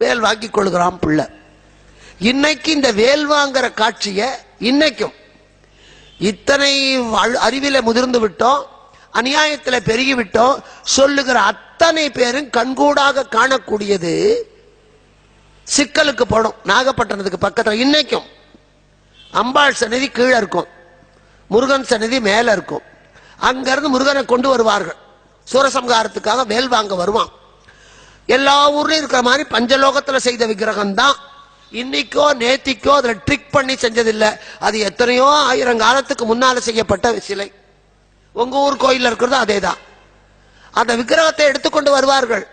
வேல் வாங்கி கொள்கிறான் பிள்ளை. இன்னைக்கு இந்த வேல் வாங்குற காட்சிய இன்னைக்கும் இத்தனை அறிவில முதிர்ந்து விட்டோம், அநியாயத்தில் பெருகி விட்டோம் சொல்லுகிற அத்தனை பேரும் கண்கூடாக காணக்கூடியது சிக்கலுக்கு போடும். நாகப்பட்டினத்துக்கு பக்கத்தில் இன்னைக்கும் அம்பாள் சன்னதி கீழே இருக்கும், முருகன் சன்னதி மேல இருக்கும். அங்கிருந்து முருகனை கொண்டு வருவார்கள், சூரசம்ஹாரத்துக்காக வேல் வாங்க வருவான். எல்லா ஊர்லயும் இருக்கிற மாதிரி பஞ்சலோகத்துல செய்த விக்கிரகம் தான். இன்னைக்கோ நேத்திக்கோ அதுல ட்ரிக் பண்ணி செஞ்சதில்லை. அது எத்தனையோ ஆயிரம் காலத்துக்கு முன்னால செய்யப்பட்ட சிலை. உங்க ஊர் கோயில்ல இருக்கிறது அதேதான். அந்த விக்கிரகத்தை எடுத்துக்கொண்டு வருவார்கள்,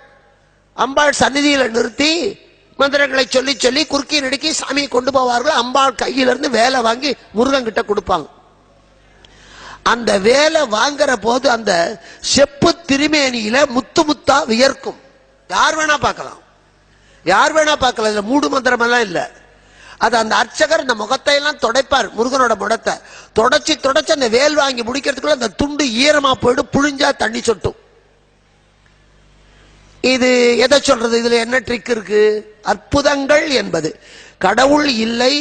அம்பாள் சந்நிதியில நிறுத்தி மந்திரங்களை சொல்லி சொல்லி குறுக்கி நடுக்கி சாமியை கொண்டு போவார்கள். அம்பாள் கையிலிருந்து வேலை வாங்கி முருகன் கிட்ட கொடுப்பாங்க. அந்த வேலை வாங்குற போது அந்த செப்பு திருமேனியில முத்து முத்தா வியர்க்கும். யார் வேணா பார்க்கலாம், யார் வேணா பார்க்கலாம். இதுல மூடு மந்திரம் எல்லாம் இல்ல. அது அந்த அர்ச்சகர் அந்த முகத்தை எல்லாம் துடைப்பார், முருகனோட முகத்தை தொடச்சி தொடச்சி அந்த வேல் வாங்கி முடிக்கிறதுக்குள்ள அந்த துண்டு ஈரமா போயிடு, புழிஞ்சா தண்ணி சொட்டும். இது எதை சொல்றது? இதுல என்ன ட்ரிக் இருக்கு? அற்புதங்கள் என்பது கடவுள் இல்லை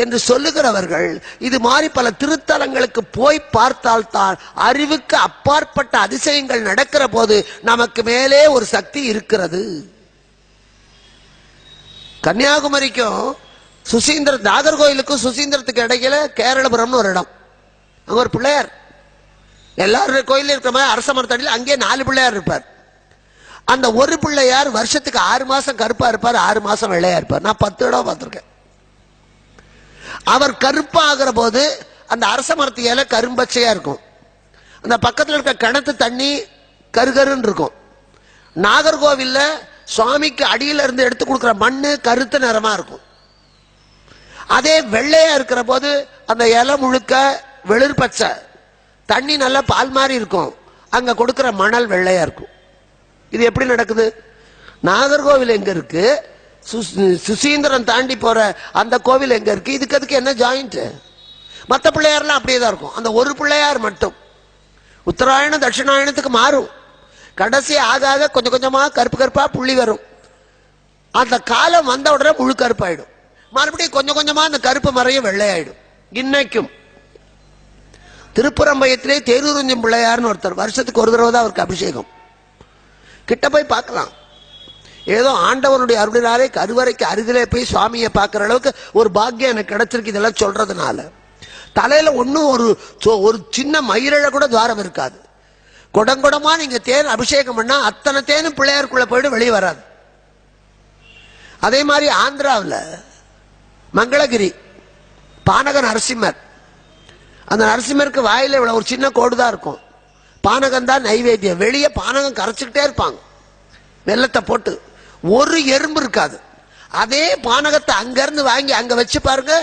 என்று சொல்லுகிறவர்கள் இது மாதிரி பல திருத்தலங்களுக்கு போய் பார்த்தால் தான் அறிவுக்கு அப்பாற்பட்ட அதிசயங்கள் நடக்கிற போது நமக்கு மேலே ஒரு சக்தி இருக்கிறது. கன்னியாகுமரிக்கும் சுசீந்திர நாகர்கோயிலுக்கும் சுசீந்திரத்துக்கு இடையில கேரளபுரம்னு ஒரு இடம், அங்க ஒரு பிள்ளையார். எல்லாரும் கோயில இருக்கிற மாதிரி அரச மரத்தடியில் அங்கே 4 பிள்ளையார் இருப்பார். அந்த ஒரு பிள்ளையார் வருஷத்துக்கு 6 மாசம் கருப்பா இருப்பார், 6 மாசம் வெள்ளையா இருப்பார். நான் 10 இடம் பார்த்திருக்கேன். அவர் கருப்பா ஆகிற போது அந்த அரச மரத்து இலை கரும்பச்சையா இருக்கும், அந்த பக்கத்தில் இருக்க கிணத்து தண்ணி கருகருன்னு இருக்கும். நாகர்கோவில்ல சுவாமிக்கு அடியில இருந்து எடுத்து கொடுக்கிற மண்ணு கருத்து நிறமா இருக்கும். அதே வெள்ளையா இருக்கிற போது அந்த இலை முழுக்க வெளிர் பச்சை, தண்ணி நல்லா பால் மாதிரி இருக்கும், அங்க கொடுக்கிற மணல் வெள்ளையா இருக்கும். இது எப்படி நடக்குது? நாகர்கோவில் எங்க இருக்கு, சுசீந்திரம் தாண்டி போற அந்த கோவில் எங்க இருக்கு, இதுக்கு அதுக்கு என்ன ஜாயிண்ட்? மற்ற பிள்ளையார்லாம் அப்படியே தான் இருக்கும். அந்த ஒரு பிள்ளையார் மட்டும் உத்தராயணம் தட்சிணாயணத்துக்கு மாறும். கடைசி ஆகாத கொஞ்சம் கொஞ்சமா கருப்பு கருப்பா புள்ளி வரும். அந்த காலம் வந்த உடனே முழு கருப்பாயிடும். மறுபடியும் கொஞ்சம் கொஞ்சமா அந்த கருப்பு மறையும் வெள்ளையாயிடும். இன்னைக்கும் திருப்புறம்பயத்திலே தேரூரஞ்சம் பிள்ளையார்னு ஒருத்தர், வருஷத்துக்கு ஒரு தடவை தான் அவருக்கு அபிஷேகம். கிட்ட போய் பார்க்கலாம். ஏதோ ஆண்டவனுடைய அருளினாலே கருவறைக்கு அருகிலே போய் சுவாமியை பார்க்கிற அளவுக்கு ஒரு பாக்கியம் எனக்கு கிடைச்சிருக்கு. இதெல்லாம் சொல்றதுனால தலையில ஒன்னும் ஒரு சின்ன மயிரிழ கூட துவாரம் இருக்காது. குடங்குடமா நீங்க தேன் அபிஷேகம் பண்ணா அத்தனை தேனும் பிள்ளையாருக்குள்ள போயிட்டு வெளியே வராது. அதே மாதிரி ஆந்திராவில் மங்களகிரி பானக நரசிம்மர், அந்த நரசிம்மருக்கு வாயில இவ்வளவு ஒரு சின்ன கோடு தான் இருக்கும். பானகம் தான் நைவேத்தியம். வெளியே பானகம் கரைச்சுக்கிட்டே இருப்பாங்க வெள்ளத்தை போட்டு, ஒரு எறும்பு இருக்காது. அதே பானகத்தை அங்க இருந்து வாங்கி அங்க வச்சு பாருங்க,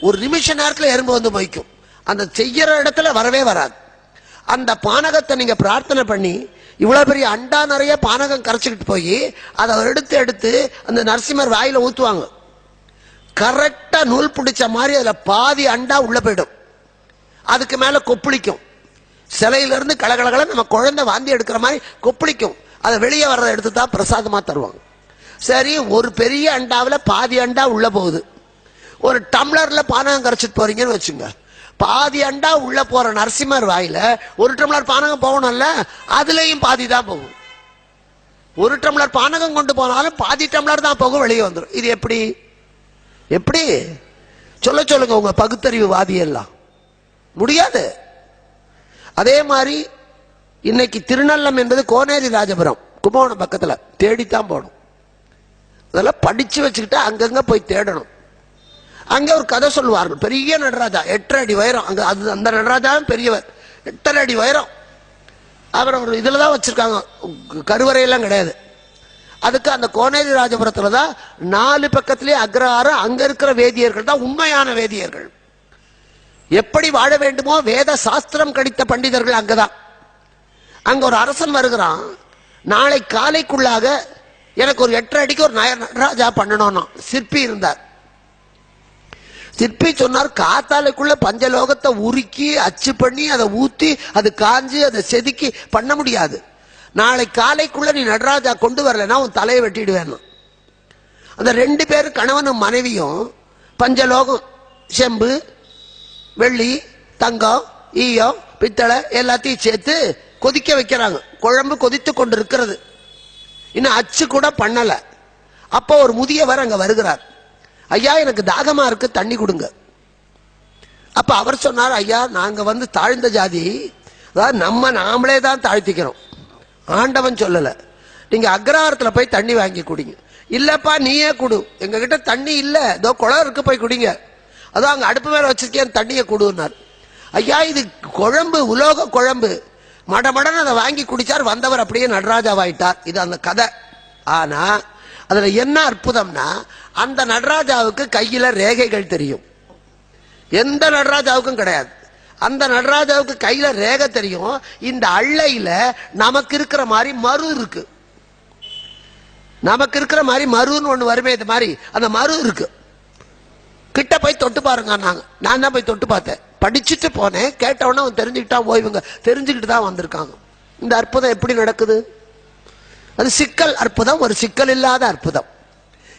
ஒரு நிமிஷ நேரத்துல எறும்பு வந்து மொய்க்கும். அந்த செய்யற இடத்துல வரவே வராது. அந்த பானகத்தை நீங்க பிரார்த்தனை பண்ணி இவ்வளவு பெரிய அண்டா நிறைய பானகம் கரைச்சுக்கிட்டு போய் அதை எடுத்து எடுத்து அந்த நரசிம்மர் வாயில ஊத்துவாங்க. கரெக்டா நூல் பிடிச்ச மாதிரி அதுல பாதி அண்டா உள்ள போயிடும். அதுக்கு மேல கொப்பளிக்கும். சிலையில இருந்து கலகலகல நம்ம குழந்தை வாந்தி எடுக்கிற மாதிரி கொப்பளிக்கும். அதை வெளியே வர்றதை எடுத்து தான் பிரசாதமா தருவாங்க. சரி, ஒரு பெரிய அண்டாவில் பாதி அண்டா உள்ள போகுது. ஒரு டம்ளர்ல பானகம் கரைச்சிட்டு போறீங்கன்னு வச்சுங்க, பாதி அண்டா உள்ள போற நரசிம்மர் வாயில ஒரு டம்ளர் பானகம் போகணும்ல, அதுலயும் பாதி தான் போகும். ஒரு டம்ளர் பானகம் கொண்டு போனாலும் பாதி டம்ளர் தான் போகும், வெளியே வந்துடும். இது எப்படி எப்படி சொல்லுங்க உங்க பகுத்தறிவு வாதி எல்லாம் முடியாது. அதே மாதிரி இன்னைக்கு திருநள்ளம் என்பது கோனேரி ராஜபுரம் கும்பகோணம் பக்கத்துல, தேடித்தான் போகணும். அதெல்லாம் படிச்சு வச்சுக்கிட்டு அங்கங்க போய் தேடணும். அங்க ஒரு கதை சொல்லுவார்கள். பெரிய நடராஜா 8 அடி உயரம். அங்க அந்த நடராஜா பெரியவர், 8 அடி உயரம். அப்புறம் ஒரு இதுலதான் வச்சிருக்காங்க, கருவறையெல்லாம் கிடையாது. அதுக்கு அந்த கோனேரி ராஜபுரத்துலதான் 4 பக்கத்திலே அக்ரஹாரம். அங்க இருக்கிற வேதியர்கள் தான் உண்மையான வேதியர்கள். எப்படி வாழ வேண்டுமோ வேத சாஸ்திரம் கடித்த பண்டிதர்கள் அங்கதான். அங்க ஒரு அரசன் வருகிறான். நாளை காலைக்குள்ளாக எனக்கு ஒரு 8 அடிக்கு ஒரு நடராஜா பண்ணணும். சிற்பி இருந்தார். சிற்பி சொன்னார், காத்தாலைக்குள்ள பஞ்சலோகத்தை உருக்கி அச்சு பண்ணி அதை ஊத்தி அது காஞ்சி அதை செதுக்கி பண்ண முடியாது. நாளை காலைக்குள்ள நீ நடராஜா கொண்டு வரலன்னா உன் தலையை வெட்டிடுவேன். அந்த 2 பேரும் கணவனும் மனைவியும் பஞ்சலோகம், செம்பு, வெள்ளி, தங்கம், ஈயம், பித்தளை எல்லாத்தையும் சேர்த்து கொதிக்க வைக்கிறாங்க. குழம்பு கொதித்து கொண்டு இருக்கிறது, இன்னும் அச்சு கூட பண்ணல. அப்போ ஒரு முதியவர் அங்க வருகிறார். ஐயா, எனக்கு தாகமா இருக்கு, தண்ணி கொடுங்க. அப்ப அவர் சொன்னார், ஐயா, நாங்க தாழ்ந்த ஜாதி, அதாவது நாமளே தான் தாழ்த்திக்கிறோம், ஆண்டவன் சொல்லல. நீங்க அக்ரஹாரத்துல போய் தண்ணி வாங்கி குடிங்க. இல்லப்பா, நீயே குடு, எங்க கிட்ட தண்ணி இல்ல, இதோ குளம் இருக்கு, போய் குடிங்க. அதோ அங்க அடுப்பு மேல வச்சிருக்கேன், தண்ணியை குடுனார். ஐயா, இது குழம்பு, உலோக குழம்பு, மடமடன் அதை வாங்கி குடிச்சார். வந்தவர் அப்படியே நடராஜாவாயிட்டார். இது அந்த கதை. ஆனா அதுல என்ன அற்புதம்னா, அந்த நடராஜாவுக்கு கையில ரேகைகள் தெரியும், எந்த நடராஜாவுக்கும் கிடையாது. அந்த நடராஜாவுக்கு கையில ரேகை தெரியும். இந்த அள்ளையில நமக்கு இருக்கிற மாதிரி மரு இருக்கு, நமக்கு இருக்கிற மாதிரி மருன்னு ஒண்ணு வருமே, இது மாதிரி அந்த மரு இருக்கு. கிட்ட போய் தொட்டு பாருங்க. நான் தான் போய் தொட்டு பார்த்தேன், படிச்சுட்டு போனேன். கேட்டவொன்னே அவன் தெரிஞ்சுக்கிட்டா, இவங்க தெரிஞ்சுக்கிட்டு தான் வந்திருக்காங்க. இந்த அற்புதம் எப்படி நடக்குது? அது சிக்கல் அற்புதம், ஒரு சிக்கல் இல்லாத அற்புதம்.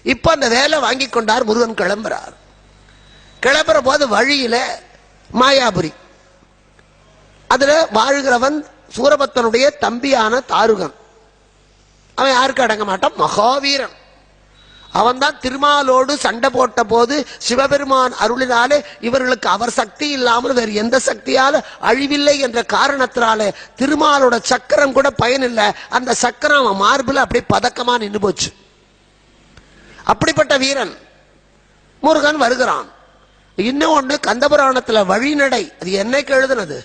இப்ப அந்த வேலை வாங்கி கொண்டார். முருகன் கிளம்புறார். கிளம்புற போது வழியில மாயாபுரி, அதுல வாழ்கிறவன் சூரபத்தனுடைய தம்பியான தாருகன். அவன் யாருக்கு அடங்க மாட்டான், மகாவீரன். அவன் தான் திருமாலோடு சண்டை போட்ட போது சிவபெருமான் அருளினாலே இவர்களுக்கு அவர் சக்தி இல்லாமல் வேறு எந்த சக்தியால அழிவில்லை என்ற காரணத்தினாலே திருமாலோட சக்கரம் கூட பயனில்லை. அந்த சக்கரம் அவன் மார்பில் அப்படியே பதக்கமா நின்று போச்சு. அப்படிப்பட்ட வீரன் முருகன் வருகிறான். இன்னும் ஒண்ணு, கந்தபுராணத்துல வழிநடை, அது என்னைக்கு எழுதுனது,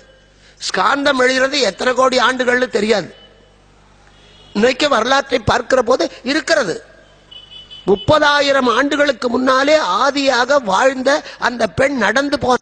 ஸ்காந்தம் எழுதுறது எத்தனை கோடி ஆண்டுகள்னு தெரியாது. இன்னைக்கு வரலாற்றை பார்க்கிற போது இருக்கிறது. 30,000 ஆண்டுகளுக்கு முன்னாலே ஆதியாக வாழ்ந்த அந்த பெண் நடந்து போன